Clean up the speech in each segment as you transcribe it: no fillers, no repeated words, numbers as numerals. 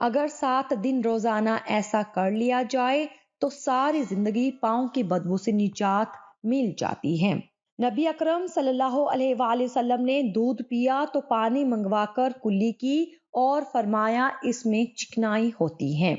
اگر 7 دن روزانہ ایسا کر لیا جائے تو ساری زندگی پاؤں کی بدبو سے نجات مل جاتی ہے۔ نبی اکرم صلی اللہ علیہ وآلہ وسلم نے دودھ پیا تو پانی منگوا کر کلی کی اور فرمایا اس میں چکنائی ہوتی ہے۔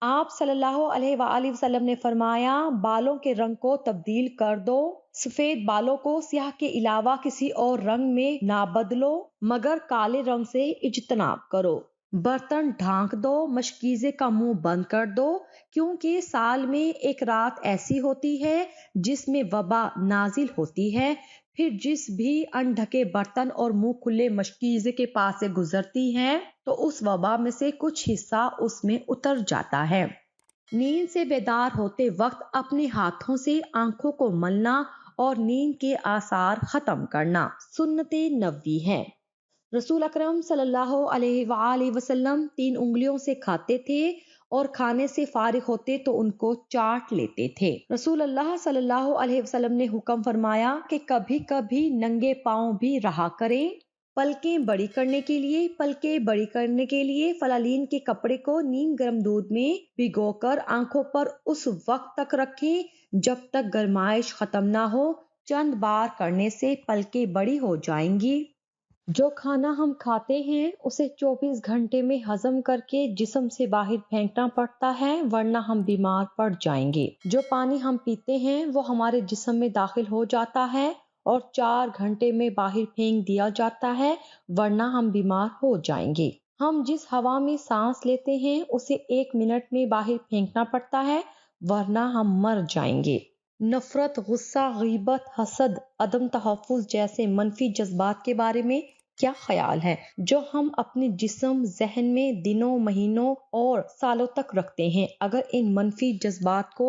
آپ صلی اللہ علیہ وآلہ وسلم نے فرمایا بالوں کے رنگ کو تبدیل کر دو، سفید بالوں کو سیاہ کے علاوہ کسی اور رنگ میں نہ بدلو مگر کالے رنگ سے اجتناب کرو، برتن ڈھانک دو، مشکیزے کا منہ بند کر دو، کیونکہ سال میں ایک رات ایسی ہوتی ہے جس میں وبا نازل ہوتی ہے، پھر جس بھی انڈھکے برتن اور منہ کھلے مشکیزے کے پاس سے گزرتی ہے تو اس وبا میں سے کچھ حصہ اس میں اتر جاتا ہے۔ نیند سے بیدار ہوتے وقت اپنے ہاتھوں سے آنکھوں کو ملنا اور نیند کے آثار ختم کرنا سنت نبوی ہے۔ رسول اکرم صلی اللہ علیہ وآلہ وسلم 3 انگلیوں سے کھاتے تھے اور کھانے سے فارغ ہوتے تو ان کو چاٹ لیتے تھے۔ رسول اللہ صلی اللہ علیہ وسلم نے حکم فرمایا کہ کبھی کبھی ننگے پاؤں بھی رہا کریں۔ پلکیں بڑی کرنے کے لیے فلالین کے کپڑے کو نیم گرم دودھ میں بھگو کر آنکھوں پر اس وقت تک رکھیں جب تک گرمائش ختم نہ ہو۔ چند بار کرنے سے پلکیں بڑی ہو جائیں گی۔ جو کھانا ہم کھاتے ہیں اسے 24 گھنٹے میں ہضم کر کے جسم سے باہر پھینکنا پڑتا ہے ورنہ ہم بیمار پڑ جائیں گے۔ جو پانی ہم پیتے ہیں وہ ہمارے جسم میں داخل ہو جاتا ہے اور 4 گھنٹے میں باہر پھینک دیا جاتا ہے ورنہ ہم بیمار ہو جائیں گے۔ ہم جس ہوا میں سانس لیتے ہیں اسے 1 منٹ میں باہر پھینکنا پڑتا ہے ورنہ ہم مر جائیں گے۔ نفرت، غصہ، غیبت، حسد، عدم تحفظ جیسے منفی جذبات کے بارے میں کیا خیال ہے جو ہم اپنے جسم، ذہن میں دنوں، مہینوں اور سالوں تک رکھتے ہیں؟ اگر ان منفی جذبات کو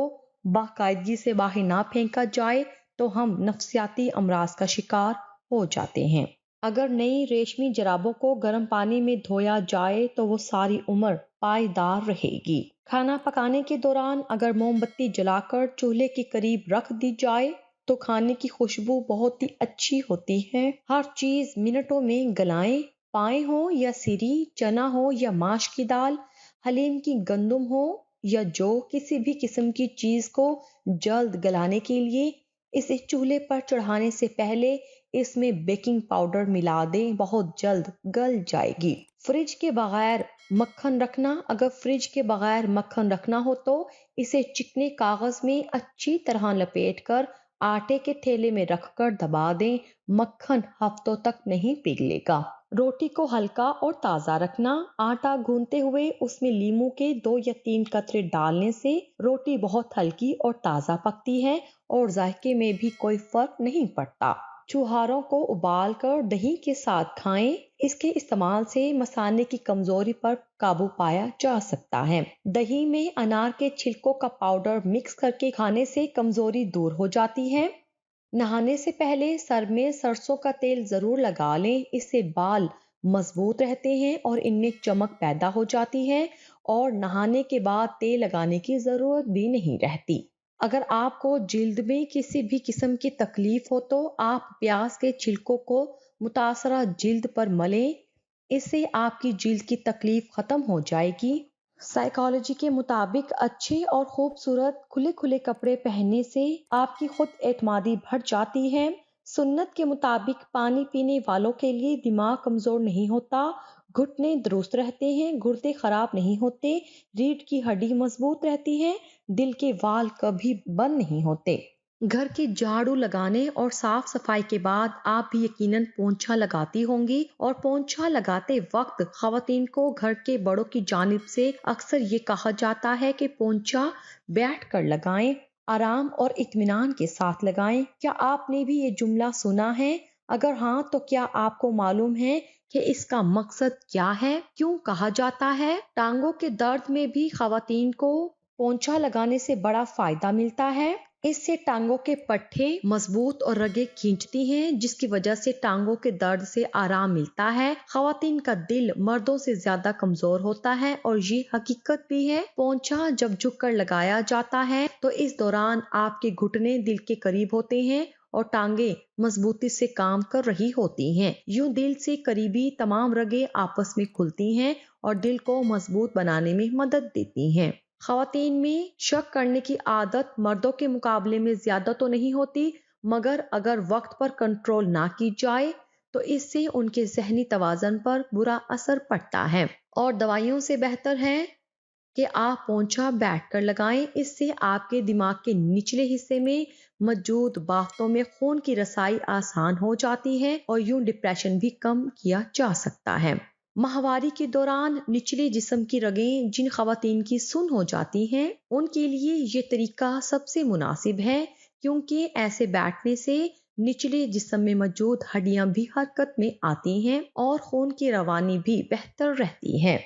باقاعدگی سے باہر نہ پھینکا جائے تو ہم نفسیاتی امراض کا شکار ہو جاتے ہیں۔ اگر نئی ریشمی جرابوں کو گرم پانی میں دھویا جائے تو وہ ساری عمر پائیدار رہے گی۔ کھانا پکانے کے دوران اگر موم بتی جلا کر چولہے کے قریب رکھ دی جائے تو کھانے کی خوشبو بہت ہی اچھی ہوتی ہے۔ ہر چیز منٹوں میں گلائیں، پائے ہو یا سری، چنا ہو یا ماش کی دال، حلیم کی گندم ہو یا جو، کسی بھی قسم کی چیز کو جلد گلانے کے لیے اسے چولہے پر چڑھانے سے پہلے اس میں بیکنگ پاؤڈر ملا دیں، بہت جلد گل جائے گی۔ فریج کے بغیر مکھن رکھنا، اگر فریج کے بغیر مکھن رکھنا ہو تو اسے چکنے کاغذ میں اچھی طرح لپیٹ کر آٹے کے تھیلے میں رکھ کر دبا دیں، مکھن ہفتوں تک نہیں پگھلے گا۔ روٹی کو ہلکا اور تازہ رکھنا، آٹا گوندتے ہوئے اس میں لیموں کے 2 یا 3 قطرے ڈالنے سے روٹی بہت ہلکی اور تازہ پکتی ہے اور ذائقے میں بھی کوئی فرق نہیں پڑتا۔ چوہاروں کو ابال کر دہی کے ساتھ کھائیں، اس کے استعمال سے مثانے کی کمزوری پر قابو پایا جا سکتا ہے۔ دہی میں انار کے چھلکوں کا پاؤڈر مکس کر کے کھانے سے کمزوری دور ہو جاتی ہے۔ نہانے سے پہلے سر میں سرسوں کا تیل ضرور لگا لیں، اس سے بال مضبوط رہتے ہیں اور ان میں چمک پیدا ہو جاتی ہے اور نہانے کے بعد تیل لگانے کی ضرورت بھی نہیں رہتی۔ اگر آپ کو جلد میں کسی بھی قسم کی تکلیف ہو تو آپ پیاز کے چھلکوں کو متاثرہ جلد پر ملیں، اس سے آپ کی جلد کی تکلیف ختم ہو جائے گی۔ سائیکالوجی کے مطابق اچھے اور خوبصورت کھلے کپڑے پہننے سے آپ کی خود اعتمادی بڑھ جاتی ہے۔ سنت کے مطابق پانی پینے والوں کے لیے دماغ کمزور نہیں ہوتا، گھٹنے درست رہتے ہیں، گردے خراب نہیں ہوتے، ریڑھ کی ہڈی مضبوط رہتی ہے، دل کے وال کبھی بند نہیں ہوتے۔ گھر کی جھاڑو لگانے اور صاف صفائی کے بعد آپ بھی یقیناً پونچھا لگاتی ہوں گی، اور پونچھا لگاتے وقت خواتین کو گھر کے بڑوں کی جانب سے اکثر یہ کہا جاتا ہے کہ پونچھا بیٹھ کر لگائیں، آرام اور اطمینان کے ساتھ لگائیں۔ کیا آپ نے بھی یہ جملہ سنا ہے؟ اگر ہاں تو کیا آپ کو معلوم ہے کہ اس کا مقصد کیا ہے؟ کیوں کہا جاتا ہے؟ ٹانگوں کے درد میں بھی خواتین کو پونچھا لگانے سے بڑا فائدہ ملتا ہے۔ اس سے ٹانگوں کے پٹھے مضبوط اور رگیں کھینچتی ہیں جس کی وجہ سے ٹانگوں کے درد سے آرام ملتا ہے۔ خواتین کا دل مردوں سے زیادہ کمزور ہوتا ہے اور یہ حقیقت بھی ہے۔ پونچھا جب جھک کر لگایا جاتا ہے تو اس دوران آپ کے گھٹنے دل کے قریب ہوتے ہیں اور ٹانگیں مضبوطی سے کام کر رہی ہوتی ہیں۔ یوں دل سے قریبی تمام رگیں آپس میں کھلتی ہیں اور دل کو مضبوط بنانے میں مدد دیتی ہیں۔ خواتین میں شک کرنے کی عادت مردوں کے مقابلے میں زیادہ تو نہیں ہوتی، مگر اگر وقت پر کنٹرول نہ کی جائے تو اس سے ان کے ذہنی توازن پر برا اثر پڑتا ہے، اور دوائیوں سے بہتر ہے کہ آپ پونچھا بیٹھ کر لگائیں۔ اس سے آپ کے دماغ کے نچلے حصے میں موجود بافتوں میں خون کی رسائی آسان ہو جاتی ہے اور یوں ڈپریشن بھی کم کیا جا سکتا ہے۔ ماہواری کے دوران نچلے جسم کی رگیں جن خواتین کی سن ہو جاتی ہیں ان کے لیے یہ طریقہ سب سے مناسب ہے، کیونکہ ایسے بیٹھنے سے نچلے جسم میں موجود ہڈیاں بھی حرکت میں آتی ہیں اور خون کی روانی بھی بہتر رہتی ہے۔